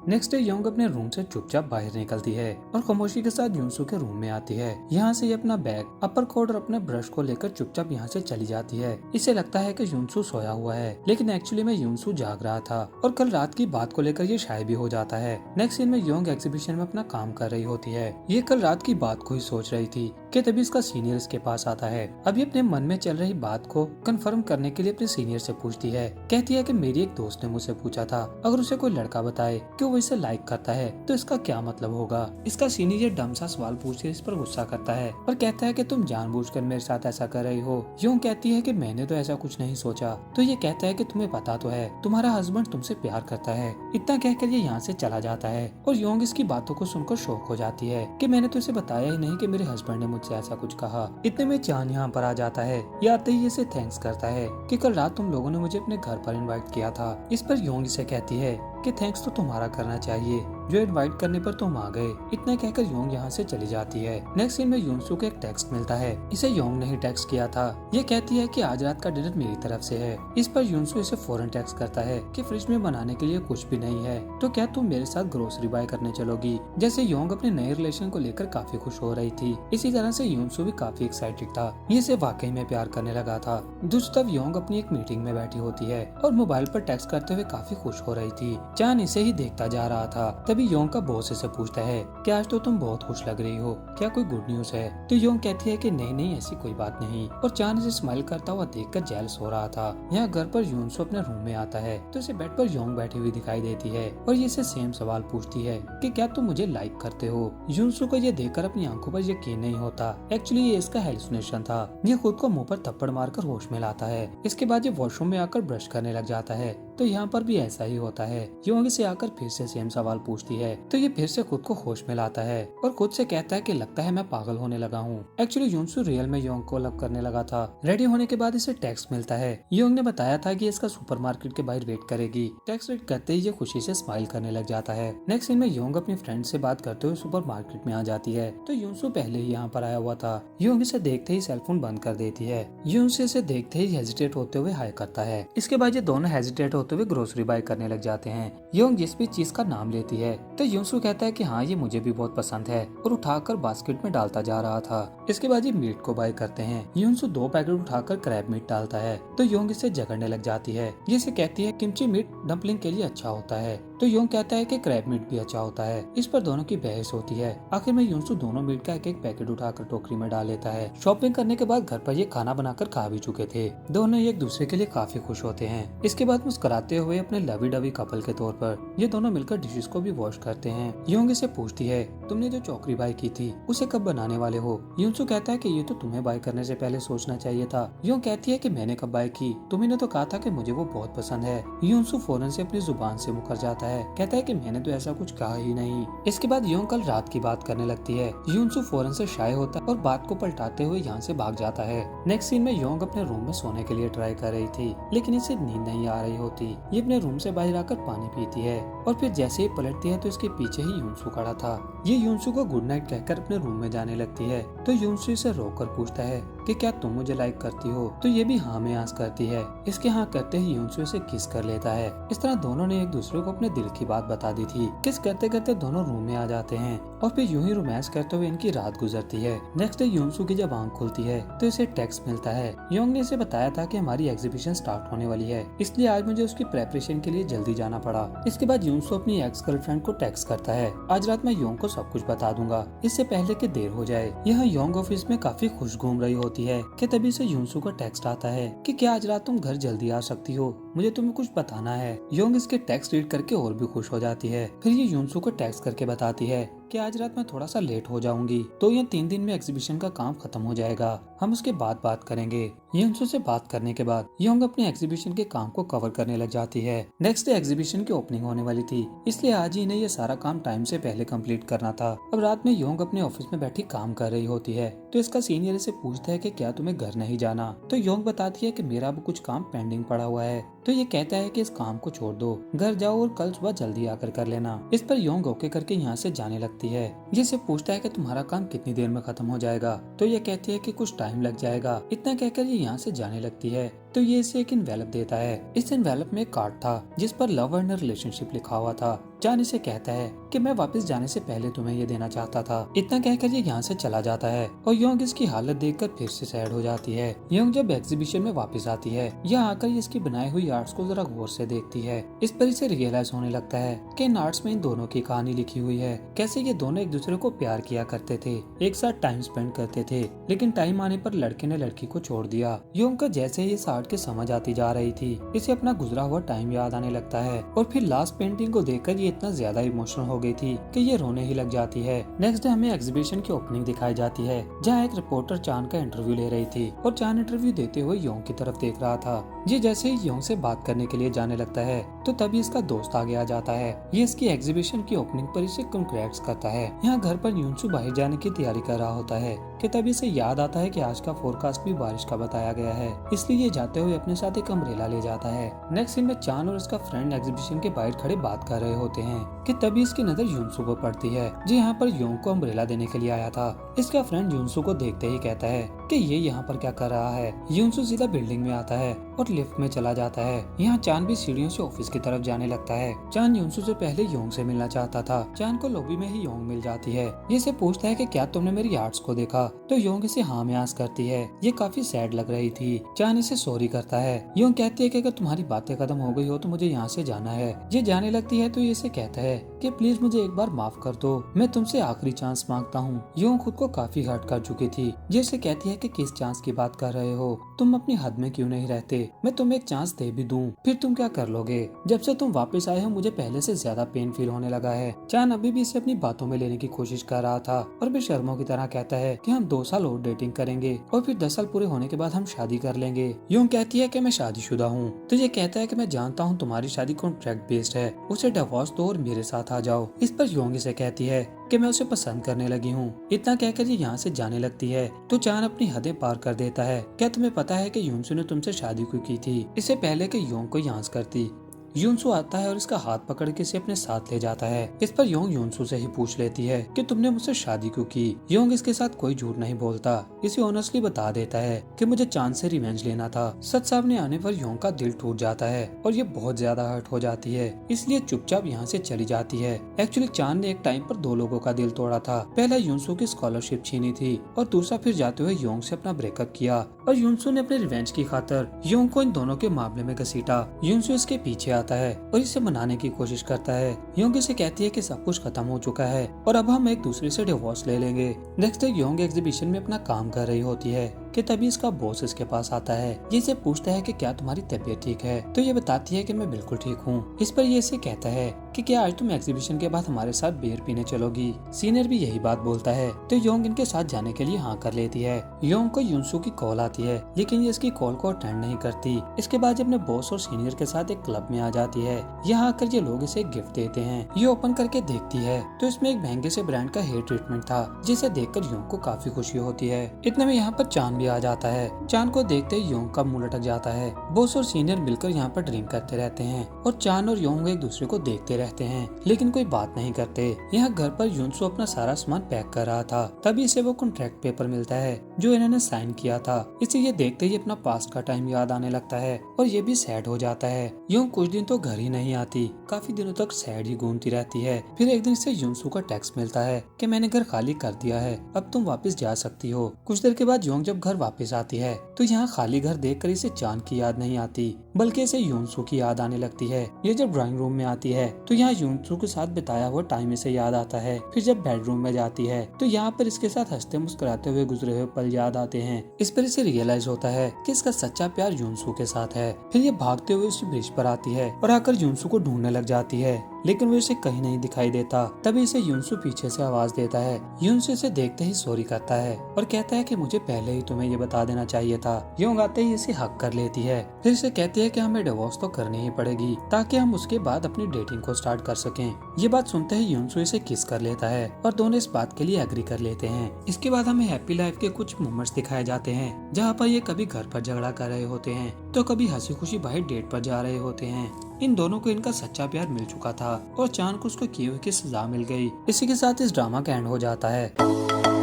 Next day Yong अपने room से चुपचाप बाहर निकलती है और खामोशी के साथ यूनसू के रूम में आती है। यहाँ से ये अपना बैग, अपर कोट और अपने ब्रश को लेकर चुपचाप यहाँ से चली जाती है। इसे लगता है कि यूनसू सोया हुआ है, लेकिन एक्चुअली में यूनसू जाग रहा था और कल रात की बात को लेकर ये शायद भी हो जाता है। नेक्स्ट सीन में योंग एग्जीबिशन में अपना काम कर रही होती है। ये कल रात की बात को ही सोच रही थी कि तभी इसका सीनियर इसके पास आता है। अभी अपने मन में चल रही बात को कंफर्म करने के लिए अपने सीनियर से पूछती है। कहती है कि मेरी एक दोस्त ने मुझसे पूछा था अगर उसे कोई लड़का बताए कि वो इसे लाइक करता है तो इसका क्या मतलब होगा। इसका सीनियर ये डम सा सवाल पूछकर इस पर गुस्सा करता है और कहता है कि तुम जानबूझकर मेरे साथ ऐसा कर रही हो। योंग कहती है कि मैंने तो ऐसा कुछ नहीं सोचा। तो ये कहता है कि तुम्हें पता तो है तुम्हारा हस्बैंड तुमसे प्यार करता है। इतना कहकर ये यहाँ से चला जाता है और योंग इसकी बातों को सुनकर शॉक हो जाती है कि मैंने तो इसे बताया ही नहीं कि मेरे हस्बैंड ने मुझसे ऐसा कुछ कहा। इतने में चान यहाँ पर आ जाता है। ये आते ही इसे थैंक्स करता है कि कल रात तुम लोगों ने मुझे अपने घर पर इनवाइट किया था। इस पर योंग इसे कहती है कि थैंक्स तो तुम्हारा करना चाहिए, जो इनवाइट करने पर तुम आ गए। इतना कहकर योंग यहाँ से चली जाती है। नेक्स्ट सीन में यूनसू को एक टेक्स्ट मिलता है। इसे योंग ने ही टेक्स्ट किया था। ये कहती है कि आज रात का डिनर मेरी तरफ से है। इस पर यूनसू इसे फौरन टेक्स्ट करता है कि फ्रिज में बनाने के लिए कुछ भी नहीं है, तो क्या तुम मेरे साथ ग्रोसरी बाय करने चलोगी। जैसे योंग अपने नए रिलेशन को लेकर काफी खुश हो रही थी, इसी तरह से यूनसू भी काफी एक्साइटेड था। ये इसे वाकई में प्यार करने लगा था। दूसरी तरफ योंग अपनी एक मीटिंग में बैठी होती है और मोबाइल पर टेक्स्ट करते हुए काफी खुश हो रही थी। चान इसे ही देखता जा रहा था। तभी योंग का बॉस इसे पूछता है कि आज तो तुम बहुत खुश लग रही हो, क्या कोई गुड न्यूज है। तो योंग कहती है कि नहीं नहीं ऐसी कोई बात नहीं। और चान इसे स्माइल करता हुआ देखकर जेलस हो रहा था। यहाँ घर पर यूनसू अपने रूम में आता है तो इसे बेड पर योंग बैठी हुई दिखाई देती है और ये इसे सेम सवाल पूछती है कि क्या तुम मुझे लाइक करते हो। यूनसू को ये देखकर अपनी आंखों पर यकीन नहीं होता। एक्चुअली ये इसका हेलुसिनेशन था। ये खुद को मुंह पर थप्पड़ मारकर होश में लाता है। इसके बाद ये वॉशरूम में आकर ब्रश करने लग जाता है। तो यहाँ पर भी ऐसा ही होता है। योंग इसे आकर फिर से सेम सवाल पूछती है तो ये फिर से खुद को होश में लाता है और खुद से कहता है कि लगता है मैं पागल होने लगा हूँ। एक्चुअली यूनसू रियल में योंग को लव करने लगा था। रेडी होने के बाद इसे टेक्स्ट मिलता है। योंग ने बताया था कि इसका सुपरमार्केट के बाहर वेट करेगी। टेक्स्ट रीड करते ही ये खुशी से स्माइल करने लग जाता है। नेक्स्ट सीन में योंग अपनी फ्रेंड से बात करते हुए सुपरमार्केट में आ जाती है तो यूनसू पहले ही यहाँ पर आया हुआ था। योंग इसे देखते ही सेलफोन बंद कर देती है। यूनसू इसे देखते ही हेजिटेट होते हुए हाय करता है। इसके बाद ये दोनों हेजिटेट होते हुए ग्रोसरी बाय करने लग जाते हैं। योंग जिस भी चीज का नाम लेती है तो यूनसू कहता है कि हाँ ये मुझे भी बहुत पसंद है और उठाकर बास्केट में डालता जा रहा था। इसके बाद ये मीट को बाय करते हैं। यूनसू 2 पैकेट उठाकर क्रैब मीट डालता है तो योंग इसे झगड़ने लग जाती है। ये इसे कहती है किमची मीट डम्पलिंग के लिए अच्छा होता है तो योंग कहता है कि क्रैब मीट भी अच्छा होता है। इस पर दोनों की बहस होती है। आखिर में यूनसू दोनों मीट का एक पैकेट उठाकर टोकरी में डाल लेता है। शॉपिंग करने के बाद घर पर ये खाना बनाकर खा भी चुके थे। दोनों एक दूसरे के लिए काफी खुश होते हैं। इसके बाद मुस्कुराते हुए अपने लवी डवी कपल के तौर पर ये दोनों मिलकर डिशेस को भी वॉश करते हैं। योंग इसे पूछती है तुमने जो चौकरी बाय की थी उसे कब बनाने वाले हो। यूनसू कहता है कि ये तो तुम्हें बाय करने से पहले सोचना चाहिए था। योंग कहती है कि मैंने कब बाय की, तुम्ही ने तो कहा था कि मुझे वो बहुत पसंद है। यूनसू फौरन से अपनी जुबान से मुकर जाता है। कहता है कि मैंने तो ऐसा कुछ कहा ही नहीं। इसके बाद योंग कल रात की बात करने लगती है। यूनसू फौरन से शाय होता है और बात को पलटाते हुए यहाँ से भाग जाता है। नेक्स्ट सीन में योंग अपने रूम में सोने के लिए ट्राई कर रही थी लेकिन इसे नींद नहीं आ रही होती। ये अपने रूम से बाहर आकर पानी पीती है और फिर जैसे ही पलटती है तो इसके पीछे ही यूनसू खड़ा था। ये यूनसू को गुड नाइट कहकर अपने रूम में जाने लगती है तो यूनसू इसे रोककर पूछता है कि क्या तुम मुझे लाइक करती हो। तो ये भी हाँ में आंस करती है। इसके हाँ करते ही यूनसू इसे किस कर लेता है। इस तरह दोनों ने एक दूसरे को अपने दिल की बात बता दी थी। किस करते करते दोनों रूम में आ जाते हैं और फिर यूं ही रोमांस करते हुए इनकी रात गुजरती है। नेक्स्ट डे यूनसू की जब आंख खुलती है तो इसे टेक्स्ट मिलता है। योंग ने इसे बताया था कि हमारी एग्जीबिशन स्टार्ट होने वाली है, इसलिए आज मुझे उसकी प्रेपरेशन के लिए जल्दी जाना पड़ा। इसके बाद यूनसू अपनी एक्स गर्लफ्रेंड को टेक्स्ट करता है आज रात मैं योंग को सब कुछ बता दूंगा, इससे पहले कि देर हो जाए। यहाँ योंग ऑफिस में काफी खुश घूम रही होती है कि तभी से यूनसू का टेक्स्ट आता है कि क्या आज रात तुम घर जल्दी आ सकती हो, मुझे तुम्हें कुछ बताना है। योंग इसके टेक्स्ट रीड करके और भी खुश हो जाती है। फिर ये यूनसू को टेक्स्ट करके बताती है कि आज रात मैं थोड़ा सा लेट हो जाऊंगी तो ये 3 दिन में एग्जीबिशन का काम खत्म हो जाएगा, हम उसके बाद बात करेंगे। यूनसू से बात करने के बाद योंग अपने एग्जीबिशन के काम को कवर करने लग जाती है। नेक्स्ट डे एग्जीबिशन की ओपनिंग होने वाली थी, इसलिए आज ही इन्हें ये सारा काम टाइम से पहले कंप्लीट करना था। अब रात में योंग अपने ऑफिस में बैठी काम कर रही होती है तो इसका सीनियर इसे पूछता है कि क्या तुम्हें घर नहीं जाना। तो योंग बताती है कि मेरा अब कुछ काम पेंडिंग पड़ा हुआ है। तो ये कहता है कि इस काम को छोड़ दो, घर जाओ और कल सुबह जल्दी आकर कर लेना। इस पर योंग ओके करके यहाँ से जाने लगती है। ये इसे पूछता है कि तुम्हारा काम कितनी देर में खत्म हो जाएगा। तो ये कहती है कि कुछ टाइम लग जाएगा। इतना कहकर ये यहाँ से जाने लगती है। तो ये इसे एक इन्वेलप देता है। इस इन्वेलप में एक कार्ड था जिस पर लव एंड रिलेशनशिप लिखा हुआ था। चान इसे कहता है कि मैं वापस जाने से पहले तुम्हें ये देना चाहता था। इतना कहकर ये यहाँ से चला जाता है और योंग इसकी हालत देखकर फिर से सैड हो जाती है। योंग जब एग्जीबिशन में वापस आती है, यहाँ आकर ये इसकी बनाई हुई आर्ट्स को जरा गौर से देखती है। इस पर इसे रियलाइज होने लगता है कि इन आर्ट्स में इन दोनों की कहानी लिखी हुई है, कैसे ये दोनों एक दूसरे को प्यार किया करते थे, एक साथ टाइम स्पेंड करते थे, लेकिन टाइम आने पर लड़के ने लड़की को छोड़ दिया। योंग का जैसे ही इस आर्ट की समझ आती जा रही थी, इसे अपना गुजरा हुआ टाइम याद आने लगता है और फिर लास्ट पेंटिंग को देखकर ये इतना ज्यादा इमोशनल हो गई थी कि ये रोने ही लग जाती है। नेक्स्ट डे हमें एग्जीबिशन की ओपनिंग दिखाई जाती है, जहाँ एक रिपोर्टर चान का इंटरव्यू ले रही थी और चान इंटरव्यू देते हुए योंग की तरफ देख रहा था। ये जैसे ही योंग से बात करने के लिए जाने लगता है तो तभी इसका दोस्त आगे आ जाता है। ये इसकी एग्जीबिशन की ओपनिंग पर इसे कांग्रेट्स करता है। यहाँ घर पर यूनसू बाहर जाने की तैयारी कर रहा होता है कि तभी इसे याद आता है कि आज का फोरकास्ट भी बारिश का बताया गया है, इसलिए ये जाते हुए अपने साथ एक अम्ब्रेला ले जाता है। नेक्स्ट सीन में चान और उसका फ्रेंड एग्जीबिशन के बाहर खड़े बात कर रहे होते हैं कि तभी इसकी नजर यूनसू पर पड़ती है, जो यहाँ पर योंग को अम्ब्रेला देने के लिए आया था। इसका फ्रेंड यूनसू को देखते ही कहता है कि ये यहाँ पर क्या कर रहा है। यूनसू सीधा बिल्डिंग में आता है और लिफ्ट में चला जाता है। यहाँ चान भी सीढ़ियों से ऑफिस की तरफ जाने लगता है। चान यूनसू से पहले योंग से मिलना चाहता था। चान को लॉबी में ही योंग मिल जाती है। ये इसे पूछता है कि क्या तुमने मेरी आर्ट्स को देखा, तो योंग इसे हाँ में आंस करती है। ये काफी सैड लग रही थी। चान इसे सॉरी करता है। योंग कहती है कि अगर तुम्हारी बातें खत्म हो गई हो तो मुझे यहाँ से जाना है। ये जाने लगती है तो ये इसे कहता है कि प्लीज मुझे एक बार माफ कर दो, मैं तुमसे आखिरी चांस मांगता हूँ। योंग खुद को काफी हर्ट कर चुकी थी। ये इसे कहती है कि किस चांस की बात कर रहे हो, तुम अपनी हद में क्यों नहीं रहते, मैं तुम्हें एक चांस दे भी दूं, फिर तुम क्या कर लोगे। जब से तुम वापस आए हो मुझे पहले से ज्यादा पेन फील होने लगा है। चान अभी भी इसे अपनी बातों में लेने की कोशिश कर रहा था और बेशर्मों की तरह कहता है कि हम 2 साल और डेटिंग करेंगे और फिर 10 साल पूरे होने के बाद हम शादी कर लेंगे। योंग कहती है कि मैं शादीशुदा हूँ, तो ये कहता है कि मैं जानता हूँ तुम्हारी शादी कॉन्ट्रैक्ट बेस्ड है, उसे डिवोर्स दो और मेरे साथ आ जाओ। इस पर योंग इसे कहती है कि मैं उसे पसंद करने लगी हूँ। इतना कहकर ये यहाँ से जाने लगती है तो चान अपनी हदें पार कर देता है। क्या तुम्हें पता है कि यूनसू ने तुमसे शादी क्यों की थी, इससे पहले कि योंग को यहाँ करती। यूनसू आता है और इसका हाथ पकड़ के इसे अपने साथ ले जाता है। इस पर योंग यूनसू से ही पूछ लेती है कि तुमने मुझसे शादी क्यों की। योंग इसके साथ कोई झूठ नहीं बोलता, इसे ऑनेस्टली बता देता है कि मुझे चांद से रिवेंज लेना था। सच सामने आने पर योंग का दिल टूट जाता है और ये बहुत ज्यादा हर्ट हो जाती है, इसलिए चुपचाप यहाँ से चली जाती है। एक्चुअली चांद ने एक टाइम पर 2 लोगों का दिल तोड़ा था। पहला यूनसू की स्कॉलरशिप छीनी थी और दूसरा फिर जाते हुए योंग से अपना ब्रेकअप किया और यूनसू ने अपने रिवेंज की खातर योंग को इन दोनों के मामले में घसीटा। यूनसू इसके पीछे आता है और इसे मनाने की कोशिश करता है। योंग इसे कहती है कि सब कुछ खत्म हो चुका है और अब हम एक दूसरे से डिवोर्स ले लेंगे। नेक्स्ट डे योंग एग्जीबिशन में अपना काम कर रही होती है कि तभी इसका बॉस इसके पास आता है। ये इसे पूछता है कि क्या तुम्हारी तबीयत ठीक है, तो ये बताती है कि मैं बिल्कुल ठीक हूँ। इस पर ये इसे कहता है कि क्या आज तुम एग्जीबिशन के बाद हमारे साथ बियर पीने चलोगी। सीनियर भी यही बात बोलता है तो योंग इनके साथ जाने के लिए हाँ कर लेती है। योंग को यूनसू की कॉल आती है लेकिन ये इसकी कॉल को अटेंड नहीं करती। इसके बाद अपने बॉस और सीनियर के साथ एक क्लब में आ जाती है। यहाँ आकर ये लोग इसे गिफ्ट देते हैं। ये ओपन करके देखती है तो इसमें एक महंगे से ब्रांड का हेयर ट्रीटमेंट था, जिसे देखकर योंग को काफी खुशी होती है। इतने में यहाँ पर चांद भी आ जाता है। चांद को देखते ही योंग का मुंह लटक जाता है। बॉस और सीनियर मिलकर यहाँ पर ड्रिंक करते रहते हैं और चांद और योंग एक दूसरे को देखते रहते हैं लेकिन कोई बात नहीं करते। यहाँ घर पर यूनसू अपना सारा सामान पैक कर रहा था, तभी इसे वो कॉन्ट्रैक्ट पेपर मिलता है जो इन्होंने साइन किया था। इसे ये देखते ही अपना पास्ट का टाइम याद आने लगता है और ये भी सैड हो जाता है। योंग कुछ दिन तो घर ही नहीं आती, काफी दिनों तक सैड ही घूमती रहती है। फिर एक दिन से यूनसू का टेक्स्ट मिलता है कि मैंने घर खाली कर दिया है, अब तुम वापस जा सकती हो। कुछ देर के बाद योंग जब घर वापस आती है तो यहाँ खाली घर देखकर इसे चांद की याद नहीं आती बल्कि इसे यूनसू की याद आने लगती है। ये जब ड्राइंग रूम में आती है तो यहाँ यूनसू के साथ बिताया हुआ टाइम इसे याद आता है। फिर जब बेडरूम में जाती है तो यहाँ पर इसके साथ हंसते मुस्कुराते हुए गुजरे हुए पल याद आते हैं। इस पर इसे रियलाइज होता है कि इसका सच्चा प्यार यूनसू के साथ है। फिर ये भागते हुए उस ब्रिज पर आती है और आकर यूनसू को ढूंढने लग जाती है लेकिन वो इसे कहीं नहीं दिखाई देता। तभी इसे यूनसू पीछे से आवाज देता है। यूनसू इसे देखते ही सॉरी करता है और कहता है कि मुझे पहले ही तुम्हें ये बता देना चाहिए था। योंग आते ही इसे हक कर लेती है। फिर इसे कहती है कि हमें डिवोर्स तो करनी ही पड़ेगी ताकि हम उसके बाद अपनी डेटिंग को स्टार्ट कर सकें। ये बात सुनते ही यूनसू इसे किस कर लेता है और दोनों इस बात के लिए एग्री कर लेते हैं। इसके बाद हमें हैप्पी लाइफ के कुछ मोमेंट्स दिखाए जाते हैं जहाँ पर ये कभी घर पर झगड़ा कर रहे होते हैं तो कभी हंसी खुशी बाहर डेट पर जा रहे होते हैं। इन दोनों को इनका सच्चा प्यार मिल चुका था और चांद को उसको किए हुए की सजा मिल गई। इसी के साथ इस ड्रामा का एंड हो जाता है।